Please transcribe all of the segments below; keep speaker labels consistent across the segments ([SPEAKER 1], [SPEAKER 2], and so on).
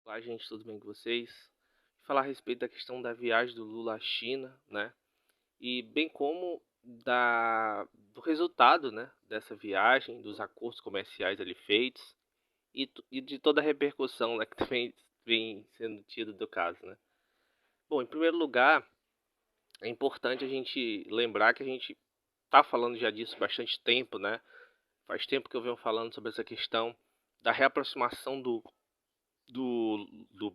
[SPEAKER 1] Olá, gente, tudo bem com vocês? Falar a respeito da questão da viagem do Lula à China, né? E bem como do resultado, né, dessa viagem, dos acordos comerciais ali feitos e de toda a repercussão, né, que também vem sendo tido do caso, né? Bom, em primeiro lugar, é importante a gente lembrar que a gente tá falando já disso há bastante tempo, né? Faz tempo que eu venho falando sobre essa questão da reaproximação do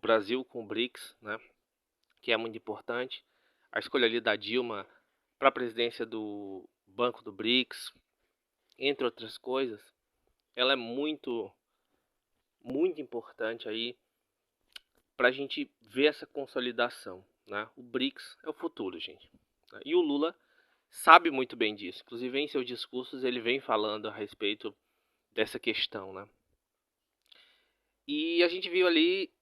[SPEAKER 1] Brasil com o BRICS, né? Que é muito importante. A escolha ali da Dilma para a presidência do Banco do BRICS, entre outras coisas, ela é muito importante aí para a gente ver essa consolidação, né? O BRICS é o futuro, gente. E o Lula sabe muito bem disso. Inclusive em seus discursos ele vem falando a respeito dessa questão, né? E a gente viu ali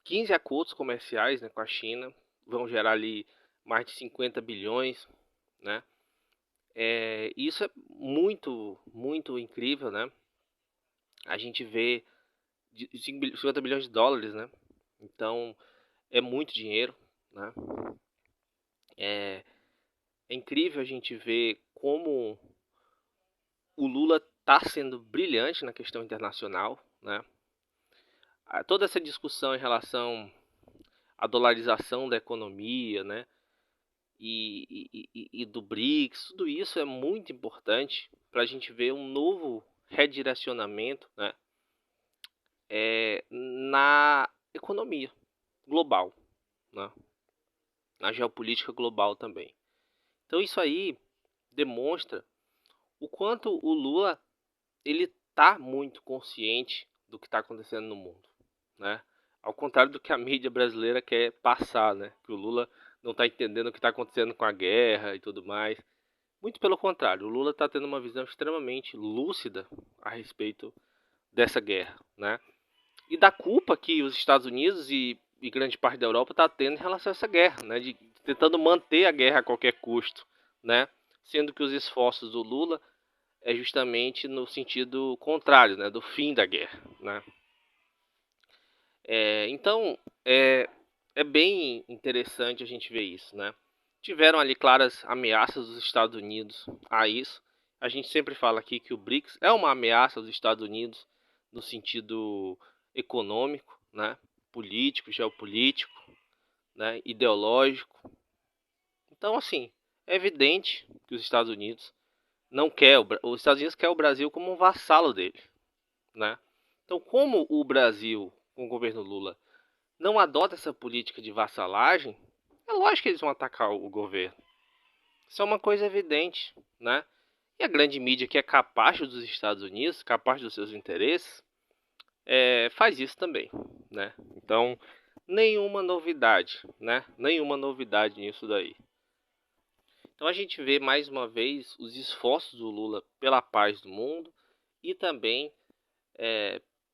[SPEAKER 1] 15 acordos comerciais, né, com a China, vão gerar ali mais de 50 bilhões, né? Isso é muito incrível, né? A gente vê 50 bilhões de dólares, né? Então é muito dinheiro, né? É, é incrível a gente ver como o Lula está sendo brilhante na questão internacional, né? Toda essa discussão em relação à dolarização da economia, né? E do BRICS, tudo isso é muito importante para a gente ver um novo redirecionamento, né? Na economia global, né? Na geopolítica global também. Então isso aí demonstra o quanto o Lula ele está muito consciente do que está acontecendo no mundo, né? Ao contrário do que a mídia brasileira quer passar, né? Que o Lula não está entendendo o que está acontecendo com a guerra e tudo mais. Muito pelo contrário, o Lula está tendo uma visão extremamente lúcida a respeito dessa guerra, né? E da culpa que os Estados Unidos e grande parte da Europa está tendo em relação a essa guerra, né? De tentando manter a guerra a qualquer custo, né? Sendo que os esforços do Lula é justamente no sentido contrário, né? Do fim da guerra, né? Então é bem interessante a gente ver isso, né? Tiveram ali claras ameaças dos Estados Unidos a isso. A gente sempre fala aqui que o BRICS é uma ameaça aos Estados Unidos no sentido econômico, né? Político, geopolítico, né? Ideológico. Então, assim, é evidente que os Estados Unidos não quer os Estados Unidos quer o Brasil como um vassalo dele, né? Então, como o Brasil, com o governo Lula, não adota essa política de vassalagem, é lógico que eles vão atacar o governo. Isso é uma coisa evidente, né? E a grande mídia que é capaz dos Estados Unidos, capaz dos seus interesses, faz isso também, né? Então, nenhuma novidade, né? Nenhuma novidade nisso daí. Então a gente vê mais uma vez os esforços do Lula pela paz do mundo e também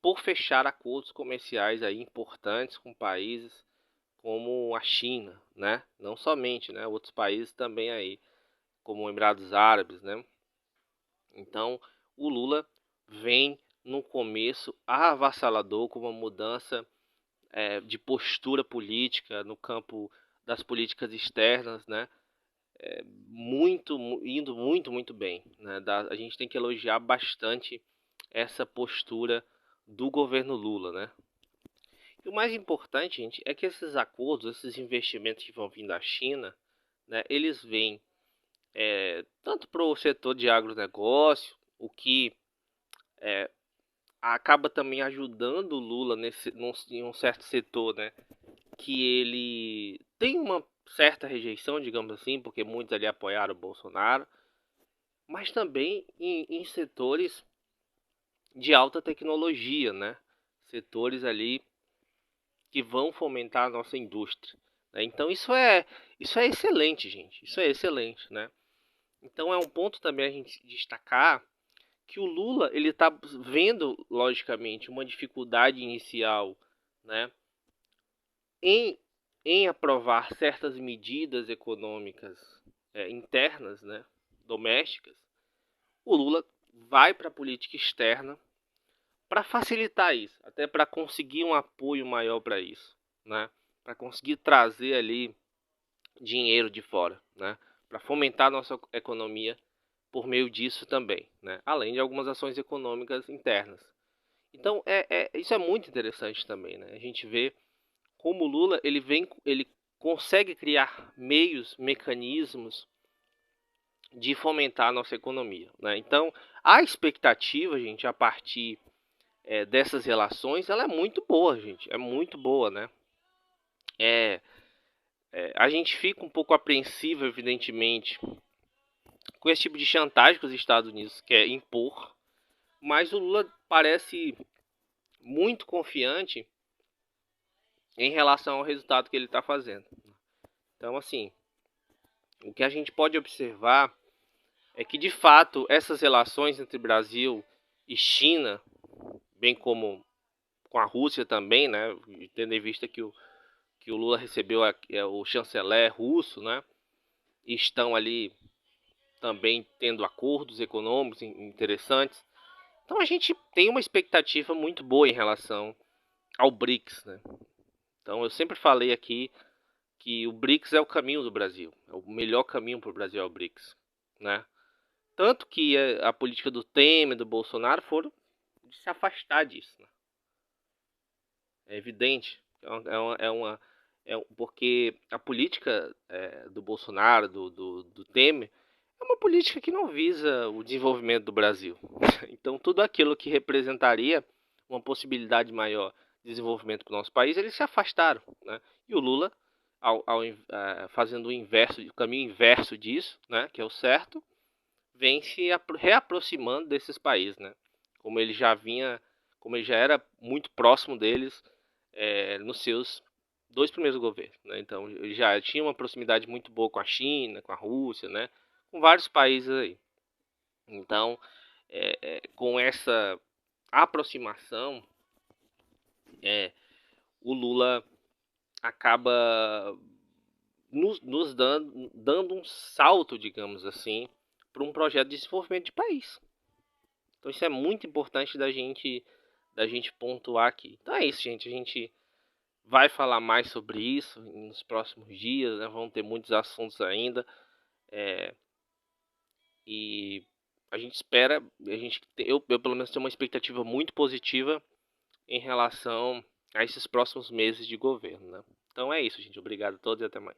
[SPEAKER 1] por fechar acordos comerciais aí importantes com países como a China, né? Não somente, né? Outros países também aí, como Emirados Árabes, né? Então, o Lula vem no começo avassalador com uma mudança de postura política no campo das políticas externas, né? Indo muito bem, né? A gente tem que elogiar bastante essa postura do governo Lula, né? E o mais importante, gente, é que esses acordos, esses investimentos que vão vir da China, né? Eles vêm tanto para o setor de agronegócio, o que acaba também ajudando o Lula em um certo setor, né? Que ele tem uma certa rejeição, digamos assim, porque muitos ali apoiaram o Bolsonaro, mas também em setores de alta tecnologia, né? Setores ali que vão fomentar a nossa indústria, né? Então isso é excelente, gente. Isso é excelente, né? Então é um ponto também a gente destacar que o Lula ele está vendo logicamente uma dificuldade inicial, né, em aprovar certas medidas econômicas internas, né, domésticas. O Lula vai para a política externa para facilitar isso, até para conseguir um apoio maior para isso, né? Para conseguir trazer ali dinheiro de fora, né? Para fomentar a nossa economia por meio disso também, né? Além de algumas ações econômicas internas. Então, isso é muito interessante também, né? A gente vê como o Lula ele consegue criar meios, mecanismos de fomentar a nossa economia, né? Então, a expectativa, gente, a partir dessas relações, ela é muito boa, gente, é muito boa, né? É, a gente fica um pouco apreensivo, evidentemente, com esse tipo de chantagem que os Estados Unidos quer impor, mas o Lula parece muito confiante em relação ao resultado que ele está fazendo. Então, assim, o que a gente pode observar é que, de fato, essas relações entre Brasil e China, bem como com a Rússia também, né, tendo em vista que o Lula recebeu o chanceler russo, né, e estão ali também tendo acordos econômicos interessantes. Então a gente tem uma expectativa muito boa em relação ao BRICS, né? Então eu sempre falei aqui que o BRICS é o caminho do Brasil, é o melhor caminho para o Brasil é o BRICS, né? Tanto que a política do Temer, do Bolsonaro foram de se afastar disso, né? É evidente, porque a política do Bolsonaro, do Temer, é uma política que não visa o desenvolvimento do Brasil. Então, tudo aquilo que representaria uma possibilidade maior de desenvolvimento para o nosso país, eles se afastaram, né? E o Lula, fazendo o inverso, o caminho inverso disso, né, que é o certo, vem se reaproximando desses países, né? Como ele já vinha, como ele já era muito próximo deles nos seus dois primeiros governos, né? Então ele já tinha uma proximidade muito boa com a China, com a Rússia, né? Com vários países aí. Então, com essa aproximação, o Lula acaba nos dando um salto, digamos assim, para um projeto de desenvolvimento de país. Então isso é muito importante da gente pontuar aqui. Então é isso, gente. A gente vai falar mais sobre isso nos próximos dias, né? Vão ter muitos assuntos ainda. E a gente espera, eu pelo menos tenho uma expectativa muito positiva em relação a esses próximos meses de governo, né? Então é isso, gente. Obrigado a todos e até mais.